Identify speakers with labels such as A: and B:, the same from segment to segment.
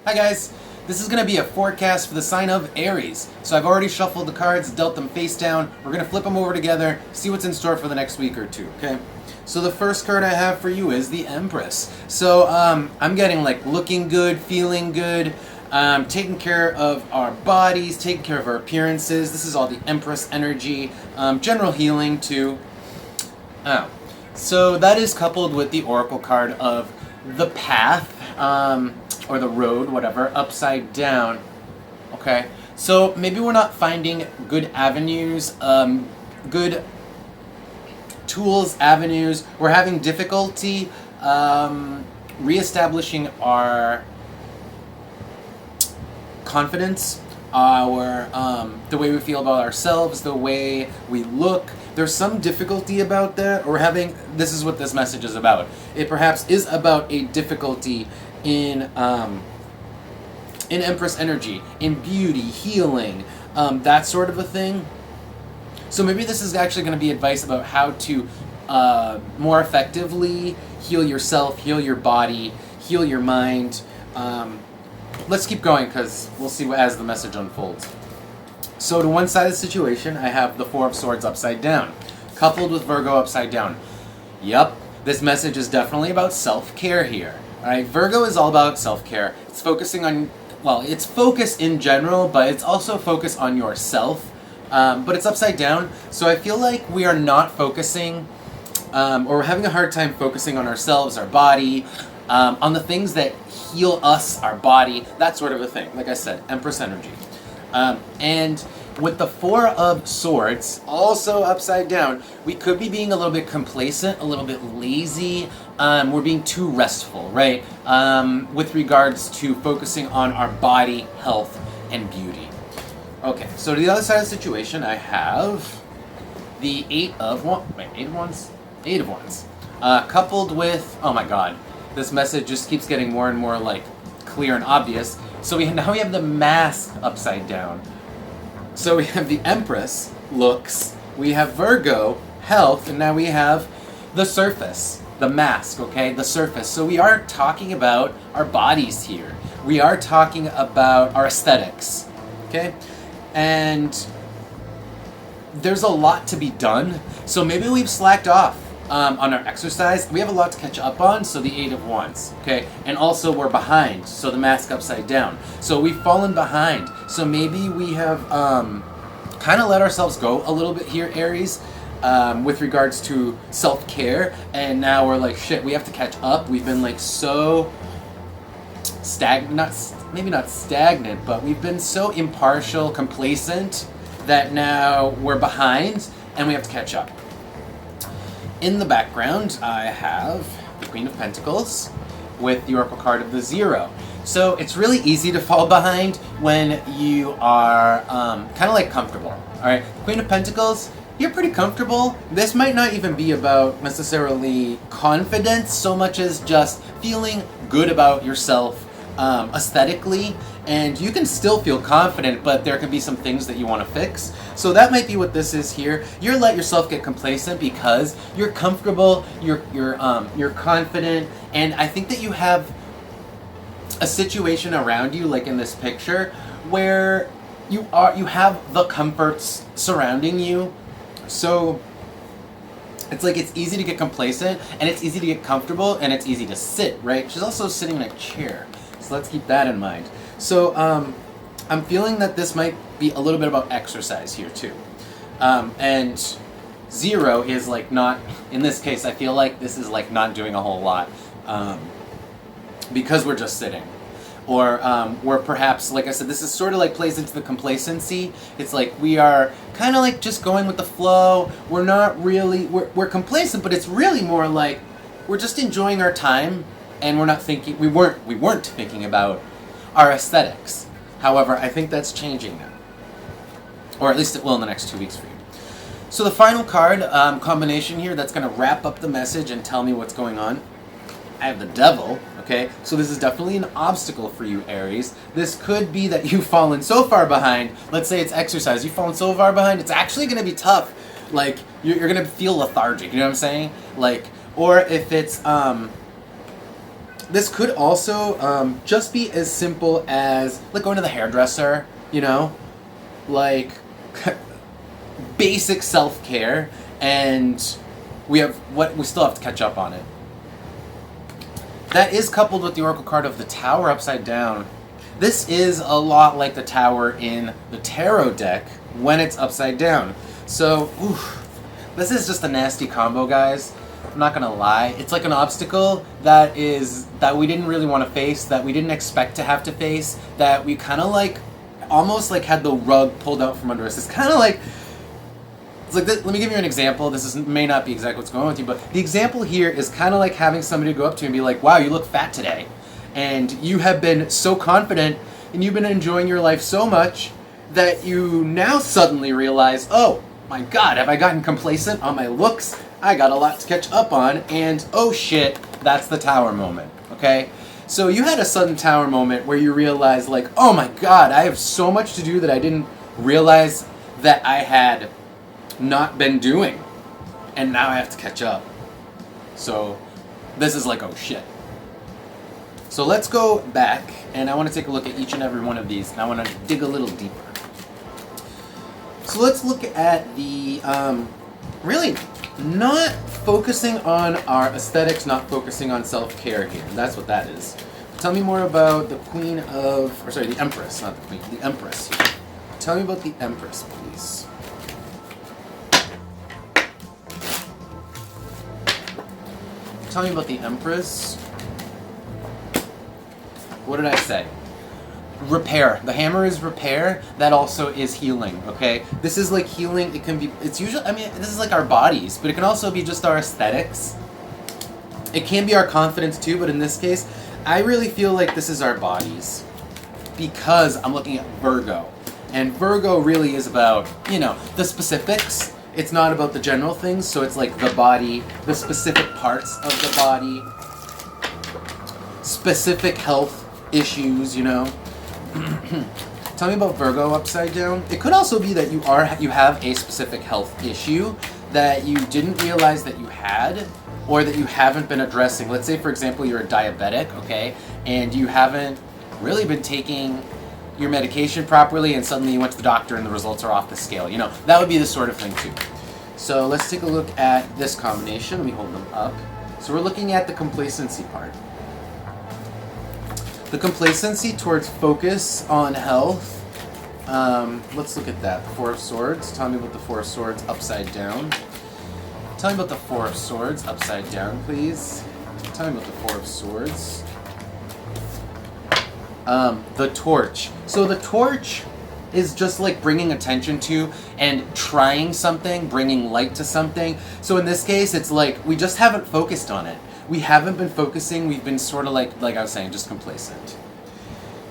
A: Hi guys, this is going to be a forecast for the sign of Aries. So I've already shuffled the cards, dealt them face down. We're going to flip them over together, see what's in store for the next week or two, okay? So the first card I have for you is the Empress. So I'm getting like looking good, feeling good, taking care of our bodies, taking care of our appearances. This is all the Empress energy, general healing too. So that is coupled with the Oracle card of the Path, or the Road, whatever, upside down. Okay, so maybe we're not finding good avenues, good tools, avenues. We're having difficulty reestablishing our confidence, our the way we feel about ourselves, the way we look. There's some difficulty about that, or having. This is what this message is about. It perhaps is about a difficulty in Empress energy, in beauty, healing, that sort of a thing. So maybe this is actually going to be advice about how to more effectively heal yourself, heal your body, heal your mind. Let's keep going because we'll see as the message unfolds. So to one side of the situation, I have the Four of Swords upside down, coupled with Virgo upside down. Yup, this message is definitely about self-care here. Alright, Virgo is all about self-care. It's focusing on, well, it's focus in general, but it's also focus on yourself. But it's upside down, so I feel like we are not focusing, or we're having a hard time focusing on ourselves, our body, on the things that heal us, our body, that sort of a thing. Like I said, Empress energy. And with the Four of Swords, also upside down, we could be being a little bit complacent, a little bit lazy. We're being too restful, right? With regards to focusing on our body, health, and beauty. Okay, so to the other side of the situation, I have the Eight of Wands, coupled with, oh my god, this message just keeps getting more and more like clear and obvious. So now we have the Mask upside down. So we have the Empress, looks, we have Virgo, health, and now we have the Surface, the Mask, okay, the surface. So we are talking about our bodies here. We are talking about our aesthetics, okay? And there's a lot to be done. So maybe we've slacked off on our exercise. We have a lot to catch up on, so the Eight of Wands, okay? And also we're behind, so the Mask upside down. So we've fallen behind. So maybe we have kind of let ourselves go a little bit here, Aries, with regards to self-care. And now we're like, shit, we have to catch up. We've been like so maybe not stagnant, but we've been so impartial, complacent, that now we're behind and we have to catch up. In the background, I have the Queen of Pentacles with the Oracle card of the Zero. So it's really easy to fall behind when you are kind of like comfortable. All right, Queen of Pentacles, you're pretty comfortable. This might not even be about necessarily confidence so much as just feeling good about yourself aesthetically, and you can still feel confident, but there can be some things that you want to fix. So that might be what this is here. You're let yourself get complacent because you're comfortable, you're confident, and I think that you have a situation around you, like in this picture, where you have the comforts surrounding you. So it's like it's easy to get complacent, and it's easy to get comfortable, and it's easy to sit, right? She's also sitting in a chair, so let's keep that in mind. So I'm feeling that this might be a little bit about exercise here too. And Zero is like not, in this case, I feel like this is like not doing a whole lot because we're just sitting. Or we're perhaps, like I said, this is sort of like plays into the complacency. It's like we are kind of like just going with the flow. We're not really, we're complacent, but it's really more like we're just enjoying our time, and we're not thinking, we weren't thinking about our aesthetics. However, I think that's changing now. Or at least it will in the next 2 weeks for you. So the final card combination here that's going to wrap up the message and tell me what's going on. I have the Devil, okay? So this is definitely an obstacle for you, Aries. This could be that you've fallen so far behind. Let's say it's exercise. You've fallen so far behind, it's actually going to be tough. Like, you're going to feel lethargic, you know what I'm saying? Like, or if it's This could also just be as simple as like going to the hairdresser, you know, like basic self-care, and we still have to catch up on it. That is coupled with the Oracle card of the Tower upside down. This is a lot like the Tower in the Tarot deck when it's upside down. So, this is just a nasty combo, guys. I'm not gonna lie. It's like an obstacle that we didn't really want to face, that we didn't expect to have to face, that we kind of like, almost like had the rug pulled out from under us. It's kind of like, let me give you an example. May not be exactly what's going on with you, but the example here is kind of like having somebody go up to you and be like, wow, you look fat today. And you have been so confident and you've been enjoying your life so much that you now suddenly realize, oh my God, have I gotten complacent on my looks? I got a lot to catch up on, and oh shit, that's the Tower moment, okay? So you had a sudden Tower moment where you realize, like, oh my God, I have so much to do that I didn't realize that I had not been doing, and now I have to catch up. So this is like, oh shit. So let's go back, and I want to take a look at each and every one of these, and I want to dig a little deeper. So let's look at the, really not focusing on our aesthetics, not focusing on self-care here. That's what that is. Tell me more about the the Empress, not the Queen, the Empress here. Tell me about the Empress, please. Tell me about the Empress. What did I say? Repair. The hammer is repair. That also is healing, okay? This is like healing. It's usually, this is like our bodies, but it can also be just our aesthetics. It can be our confidence too, but in this case, I really feel like this is our bodies because I'm looking at Virgo. And Virgo really is about, the specifics. It's not about the general things, so it's like the body, the specific parts of the body, specific health issues, Tell me about Virgo upside down. It could also be that you have a specific health issue that you didn't realize that you had, or that you haven't been addressing. Let's say, for example, you're a diabetic, okay, and you haven't really been taking your medication properly, and suddenly you went to the doctor and the results are off the scale. That would be the sort of thing too. So let's take a look at this combination. Let me hold them up. So we're looking at the complacency part. The complacency towards focus on health. Let's look at that. The Four of Swords. Tell me about the Four of Swords upside down. Tell me about the Four of Swords upside down, please. Tell me about the Four of Swords. The Torch. So the Torch is just like bringing attention to and trying something, bringing light to something. So in this case, it's like we just haven't focused on it. We haven't been focusing. We've been sort of like I was saying, just complacent.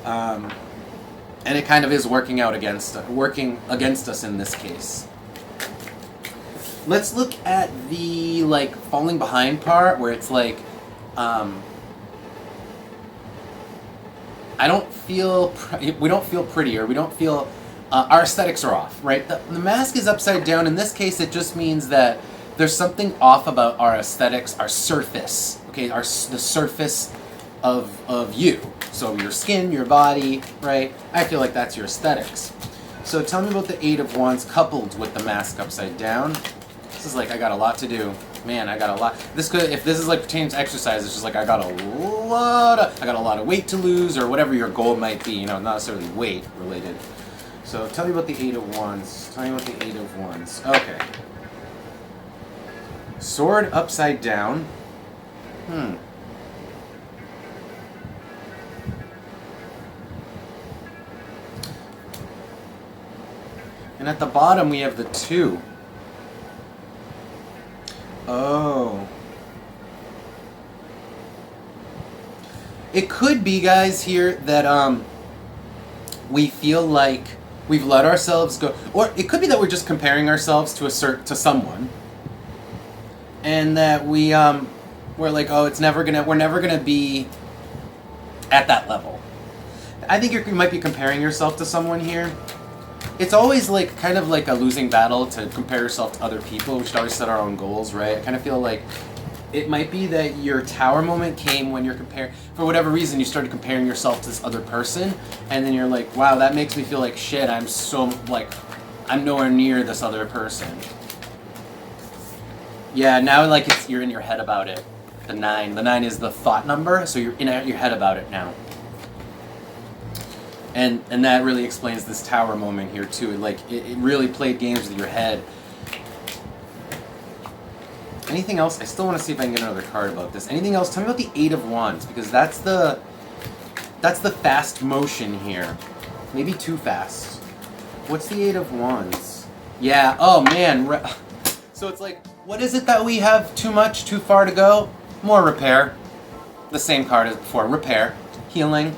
A: And it kind of is working against us in this case. Let's look at the falling behind part where it's like, we don't feel pretty, or we don't feel, our aesthetics are off, right? The mask is upside down. In this case, it just means that there's something off about our aesthetics, our surface, okay? The surface of you. So your skin, your body, right? I feel like that's your aesthetics. So tell me about the Eight of Wands coupled with the mask upside down. This is like, I got a lot to do. Man, I got a lot. If this is like pertaining to exercise, it's just like I got a lot of weight to lose, or whatever your goal might be, not necessarily weight related. So tell me about the Eight of Wands. Tell me about the Eight of Wands. Okay. Sword upside down. And at the bottom we have the Two. Oh. It could be, guys, here that we feel like we've let ourselves go, or it could be that we're just comparing ourselves to someone, and that we're like, oh, we're never gonna be at that level. I think you might be comparing yourself to someone here. It's always like kind of like a losing battle to compare yourself to other people. We should always set our own goals, right? I kind of feel like it might be that your tower moment came when you're comparing, for whatever reason, you started comparing yourself to this other person, and then you're like, wow, that makes me feel like shit. I'm nowhere near this other person. Yeah, now like you're in your head about it. The 9. The 9 is the thought number, so you're in your head about it now. And that really explains this tower moment here too. Like it really played games with your head. Anything else? I still want to see if I can get another card about this. Anything else? Tell me about the 8 of Wands, because that's the fast motion here. Maybe too fast. What's the 8 of Wands? Yeah. Oh man. So it's like, what is it that we have too much, too far to go? More repair. The same card as before. Repair. Healing.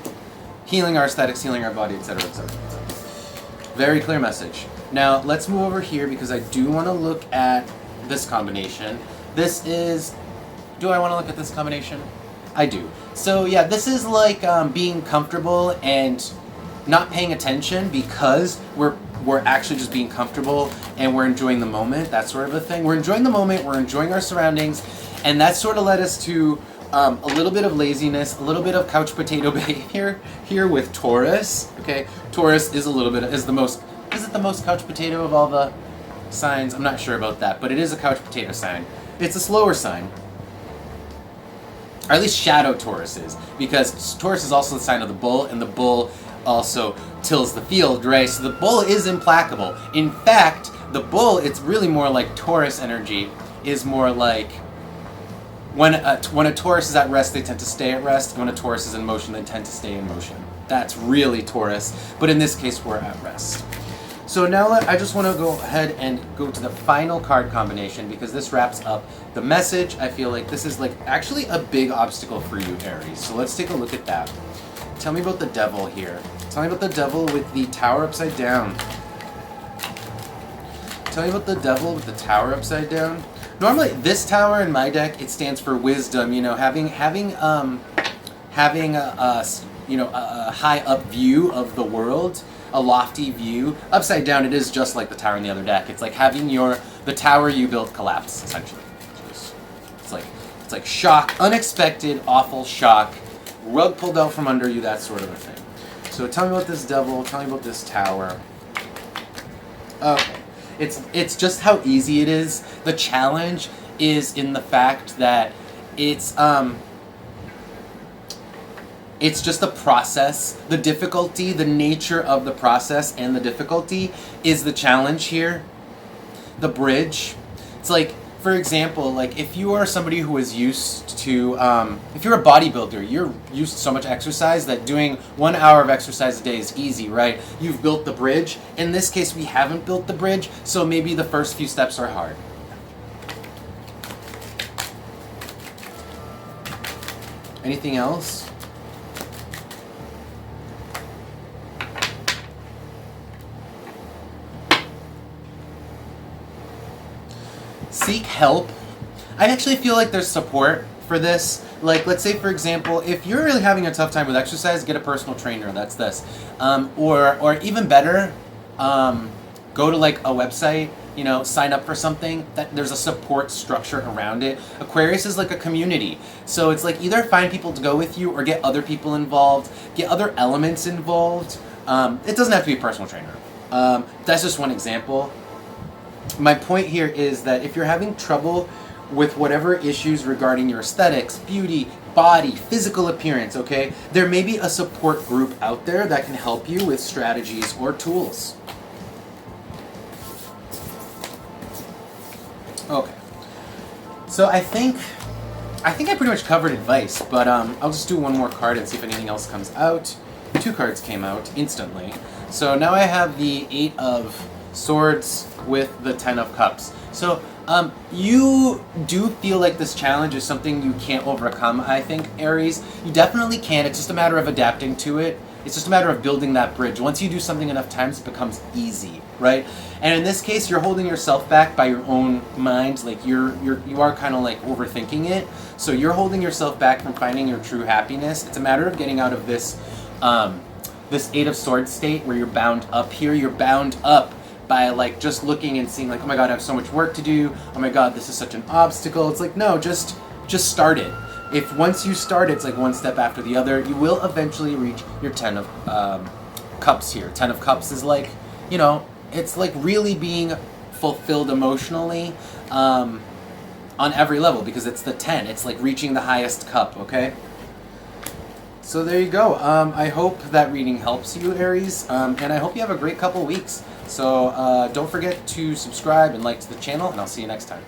A: Healing our aesthetics, healing our body, etc., etc., etc. Very clear message. Now, let's move over here because I do want to look at this combination. This is... Do I want to look at this combination? I do. So, yeah, this is like being comfortable and not paying attention because we're actually just being comfortable and we're enjoying the moment, that sort of a thing. We're enjoying the moment, we're enjoying our surroundings, and that sort of led us to a little bit of laziness, a little bit of couch potato behavior here with Taurus. Okay, Taurus is the most couch potato of all the signs? I'm not sure about that, but it is a couch potato sign. It's a slower sign. Or at least shadow Taurus is, because Taurus is also the sign of the bull, and the bull also tills the field, right? So the bull is implacable. In fact, the bull, it's really more like Taurus energy, is more like when a Taurus is at rest, they tend to stay at rest. And when a Taurus is in motion, they tend to stay in motion. That's really Taurus, but in this case, we're at rest. So now I just want to go ahead and go to the final card combination because this wraps up the message. I feel like this is like actually a big obstacle for you, Aries. So let's take a look at that. Tell me about the devil here. Tell me about the devil with the tower upside down. Tell me about the devil with the tower upside down. Normally, this tower in my deck, it stands for wisdom. You know, having a high up view of the world, a lofty view. Upside down, it is just like the tower in the other deck. It's like having the tower you built collapse, essentially. It's like shock, unexpected, awful shock, rug pulled out from under you, that sort of a thing. So tell me about this devil. Tell me about this tower. Okay. It's just how easy it is. The challenge is in the fact that it's just a process. The difficulty, the nature of the process and the difficulty is the challenge here. The bridge. It's like, for example, like if you are somebody who is used to, if you're a bodybuilder, you're used to so much exercise that doing 1 hour of exercise a day is easy, right? You've built the bridge. In this case, we haven't built the bridge, so maybe the first few steps are hard. Anything else? Seek help. I actually feel like there's support for this. Like, let's say, for example, if you're really having a tough time with exercise, get a personal trainer. That's this. Or even better, go to like a website, you know, sign up for something that there's a support structure around it. Aquarius is like a community. So it's like either find people to go with you or get other people involved, get other elements involved. It doesn't have to be a personal trainer. That's just one example. My point here is that if you're having trouble with whatever issues regarding your aesthetics, beauty, body, physical appearance, okay, there may be a support group out there that can help you with strategies or tools. Okay. So I think I pretty much covered advice, but I'll just do one more card and see if anything else comes out. 2 cards came out instantly. So now I have the 8 of Swords with the 10 of Cups. So you do feel like this challenge is something you can't overcome, I think, Aries. You definitely can. It's just a matter of adapting to it. It's just a matter of building that bridge. Once you do something enough times, it becomes easy, right? And in this case, you're holding yourself back by your own mind. Like you are kind of like overthinking it. So you're holding yourself back from finding your true happiness. It's a matter of getting out of this this 8 of Swords state where you're bound up here. You're bound up by like just looking and seeing like, oh my god, I have so much work to do. Oh my god, this is such an obstacle. It's like, no, just just start it. If once you start, it's like one step after the other, you will eventually reach your 10 of cups here. 10 of cups is like, you know, it's like really being fulfilled emotionally on every level, because it's the 10. It's like reaching the highest cup, okay? So there you go. I hope that reading helps you, Aries, and I hope you have a great couple weeks. So don't forget to subscribe and like to the channel, and I'll see you next time.